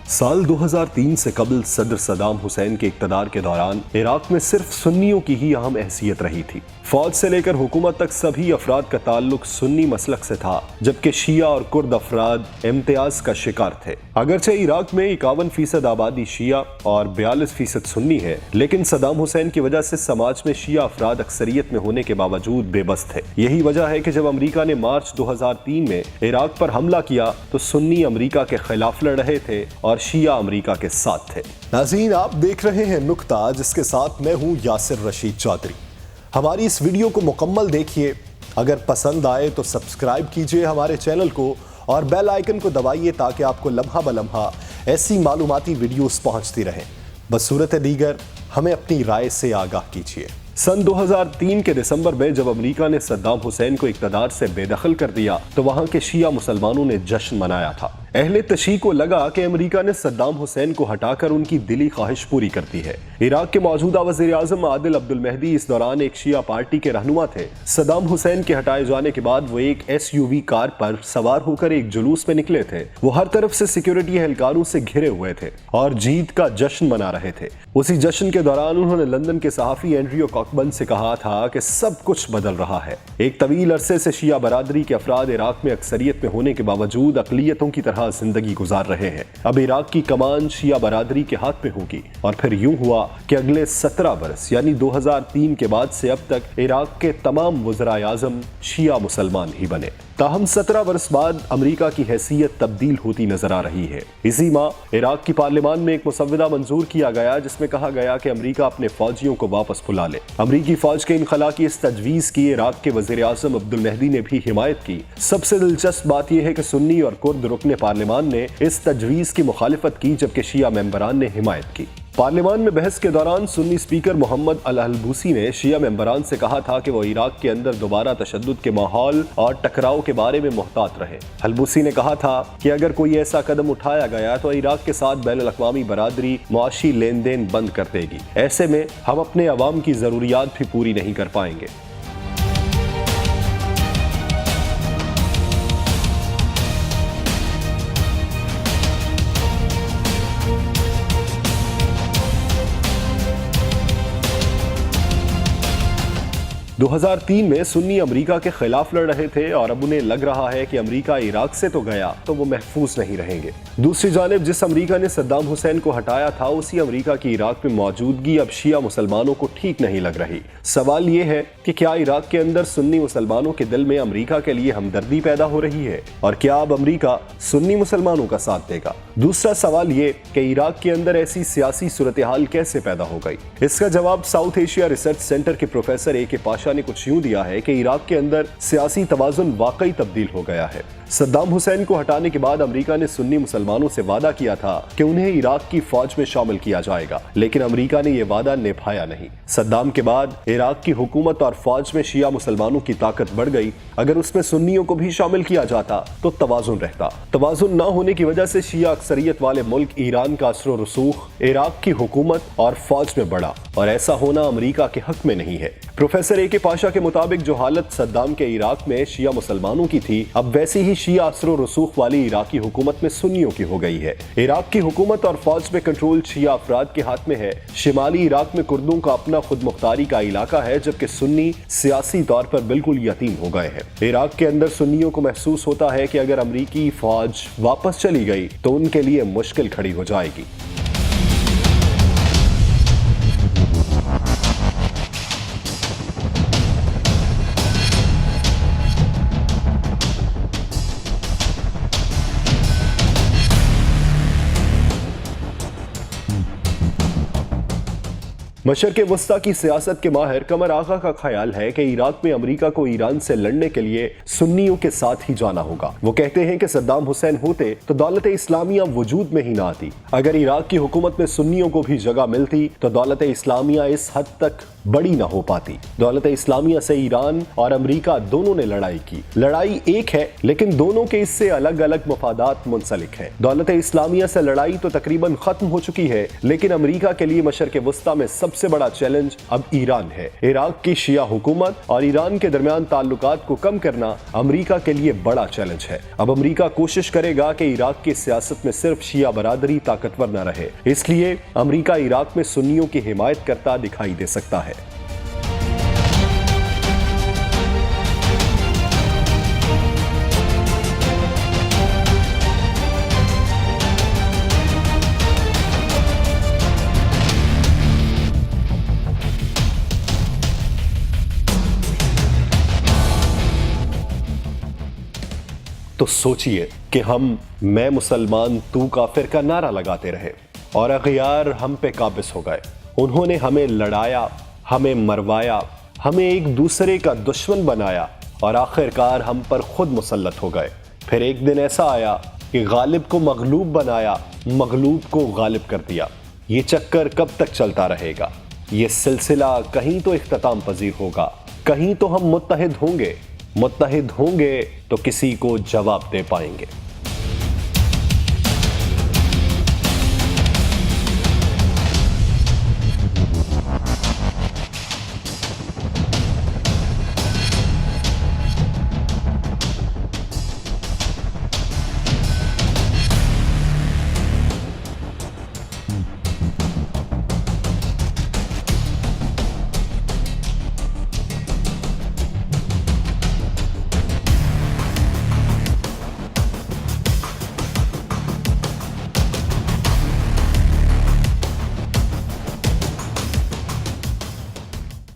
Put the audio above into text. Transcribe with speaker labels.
Speaker 1: साल 2003 से कबल सदर सदाम हुसैन के इक़्तिदार के दौरान इराक में सिर्फ सुन्नियों की ही अहम हैसियत रही थी। फौज से लेकर हुकूमत तक सभी अफराद का ताल्लुक सुन्नी मसलक से था, जबकि शिया और कुर्द अफराद इम्तियाज का शिकार थे। अगरचे इराक में 51% आबादी शिया और 42% सुन्नी है, लेकिन सदाम हुसैन की वजह से समाज में शिया अफराद अक्सरियत में होने के बावजूद बेबस थे। यही वजह है कि जब अमरीका ने मार्च 2003 में इराक पर हमला किया तो सुन्नी अमरीका के खिलाफ लड़ रहे थे और शिया अमरीका के साथ थे। नाज़रीन, आप देख रहे हैं नुक्ता, जिसके साथ मैं हूं यासिर रशीद चौधरी। हमारी इस वीडियो को मुकम्मल देखिए। अगर पसंद आए तो सब्सक्राइब कीजिए हमारे चैनल को और बेल आइकन को दबाइए ताकि आपको लम्हा ब लम्हा ऐसी मालूमाती वीडियोस पहुंचती रहें। बसूरत दीगर हमें अपनी राय से आगाह कीजिए। सन 2003 के दिसंबर में जब अमेरिका ने सद्दाम हुसैन को इक़्तिदार से बेदखल कर दिया तो वहां के शिया मुसलमानों ने जश्न मनाया था। अहले तशी को लगा कि अमेरिका ने सद्दाम हुसैन को हटाकर उनकी दिली ख्वाहिश पूरी कर दी है। इराक के मौजूदा वज़ीर आज़म आदिल अब्दुल मेहदी इस दौरान एक शिया पार्टी के रहनुमा थे। सद्दाम हुसैन के हटाए जाने के बाद वो एक SUV कार पर सवार होकर एक जुलूस में निकले थे। वो हर तरफ से सिक्योरिटी एहलकारों से घिरे हुए थे और जीत का जश्न मना रहे थे। उसी जश्न के दौरान उन्होंने लंदन के सहाफ़ी एंड्रियो कॉकबर्न से कहा था कि सब कुछ बदल रहा है। एक तवील अरसे से शिया बरादरी के अफराद इराक में अक्सरियत में होने के बावजूद अक़लियतों की तरह जिंदगी गुजार रहे हैं। अब इराक की कमान शिया बरादरी के हाथ में होगी। और फिर यूं हुआ कि अगले 17 बरस यानी 2003 के बाद से अब तक इराक के तमाम वज़राए आज़म शिया मुसलमान ही बने। ताहम 17 बरस बाद अमेरिका की हैसियत तब्दील होती नजर आ रही है। इसी माह इराक की पार्लियामान में एक मुसव्वदा मंजूर किया गया जिसमें कहा गया कि अमेरिका अपने फौजियों को वापस बुला ले। अमेरिकी फौज के इनखला की इस तजवीज की इराक के वज़ीर आज़म अब्दुल मेहदी ने भी हिमायत की। सबसे दिलचस्प बात यह है कि सुन्नी और कुर्द रुकने पार्लियामान ने इस तजवीज की मुखालिफत की, जबकि शिया मेंबरान ने हिमायत की। पार्लियामान में बहस के दौरान सुन्नी स्पीकर मोहम्मद अल हलबूसी ने शिया मेंबरान से कहा था कि वो इराक के अंदर दोबारा तशद्दुद के माहौल और टकराव के बारे में मोहतात रहे। हलबूसी ने कहा था कि अगर कोई ऐसा कदम उठाया गया तो इराक के साथ बैनुल-अक़वामी बरादरी मुआशी लेन देन बंद कर देगी। ऐसे में हम अपने अवाम की ज़रूरियात भी पूरी नहीं कर पाएंगे। दो 2003 में सुन्नी अमेरिका के खिलाफ लड़ रहे थे और अब उन्हें लग रहा है कि अमेरिका इराक से तो गया तो वो महफूज नहीं रहेंगे। दूसरी जानिब जिस अमेरिका ने सद्दाम हुसैन को हटाया था, उसी अमेरिका की इराक में मौजूदगी अब शिया मुसलमानों को ठीक नहीं लग रही। सवाल ये है कि क्या इराक के अंदर सुन्नी मुसलमानों के दिल में अमेरिका के लिए हमदर्दी पैदा हो रही है और क्या अब अमेरिका सुन्नी मुसलमानों का साथ देगा? दूसरा सवाल ये कि इराक के अंदर ऐसी सियासी सूरत हाल कैसे पैदा हो गई? इसका जवाब साउथ एशिया रिसर्च सेंटर के प्रोफेसर AK पाशा ने कुछ यूं दिया है कि इराक के अंदर सियासी तवाजुन वाकई तब्दील हो गया है। सद्दाम हुसैन को हटाने के बाद अमेरिका ने सुन्नी मुसलमानों से वादा किया था कि उन्हें इराक की फौज में शामिल किया जाएगा, लेकिन अमेरिका ने यह वादा निभाया नहीं। सद्दाम के बाद इराक की हुकूमत और फौज में शिया मुसलमानों की ताकत बढ़ गई। अगर उसमें सुन्नियों को भी शामिल किया जाता तो तवाजुन रहता। तवाजुन न होने की वजह से शिया अक्सरियत वाले मुल्क ईरान का असर रसूख इराक की हुकूमत और फौज में बढ़ा और ऐसा होना अमेरिका के हक में नहीं है। प्रोफेसर AK पाशा के मुताबिक जो हालत सद्दाम के इराक में शिया मुसलमानों की थी, अब वैसी ही शिया असर रसूख वाली इराकी हुकूमत में सुन्नियों की हो गई है। इराक की हुकूमत और फौज में कंट्रोल शिया अफराद के हाथ में है। शिमाली इराक में कुर्दों का अपना खुद मुख्तारी का इलाका है, जबकि सुन्नी सियासी तौर पर बिल्कुल यतीम हो गए हैं। इराक के अंदर सुन्नियों को महसूस होता है कि अगर अमरीकी फौज वापस चली गई तो उनके लिए मुश्किल खड़ी हो जाएगी। मशरक़े वस्ता की सियासत के माहिर कमर आगा का ख्याल है कि इराक में अमेरिका को ईरान से लड़ने के लिए सुन्नियों के साथ ही जाना होगा। वो कहते हैं कि सद्दाम हुसैन होते तो दौलत इस्लामिया वजूद में ही ना आती। अगर इराक की हुकूमत में सुन्नियों को भी जगह मिलती तो दौलत इस्लामिया इस हद तक बड़ी ना हो पाती। दौलत इस्लामिया से ईरान और अमेरिका दोनों ने लड़ाई की। लड़ाई एक है, लेकिन दोनों के इससे अलग अलग मफादात मुंसलिक हैं। दौलत इस्लामिया से लड़ाई तो तकरीबन खत्म हो चुकी है, लेकिन अमेरिका के लिए मशरक़े वस्ता में सबसे सबसे बड़ा चैलेंज अब ईरान है। इराक की शिया हुकूमत और ईरान के दरमियान ताल्लुकात को कम करना अमेरिका के लिए बड़ा चैलेंज है। अब अमेरिका कोशिश करेगा कि इराक की सियासत में सिर्फ शिया बरादरी ताकतवर न रहे, इसलिए अमेरिका इराक में सुन्नियों की हिमायत करता दिखाई दे सकता है। तो सोचिए कि हम मैं मुसलमान तू काफिर का नारा लगाते रहे और अगयार हम पे काबिज हो गए। उन्होंने हमें लड़ाया, हमें मरवाया, हमें एक दूसरे का दुश्मन बनाया और आखिरकार हम पर खुद मुसल्लत हो गए। फिर एक दिन ऐसा आया कि गालिब को मगलूब बनाया, मगलूब को गालिब कर दिया। ये चक्कर कब तक चलता रहेगा? ये सिलसिला कहीं तो इख्तिताम पजीर होगा, कहीं तो हम मुत्तहिद होंगे तो किसी को जवाब दे पाएंगे।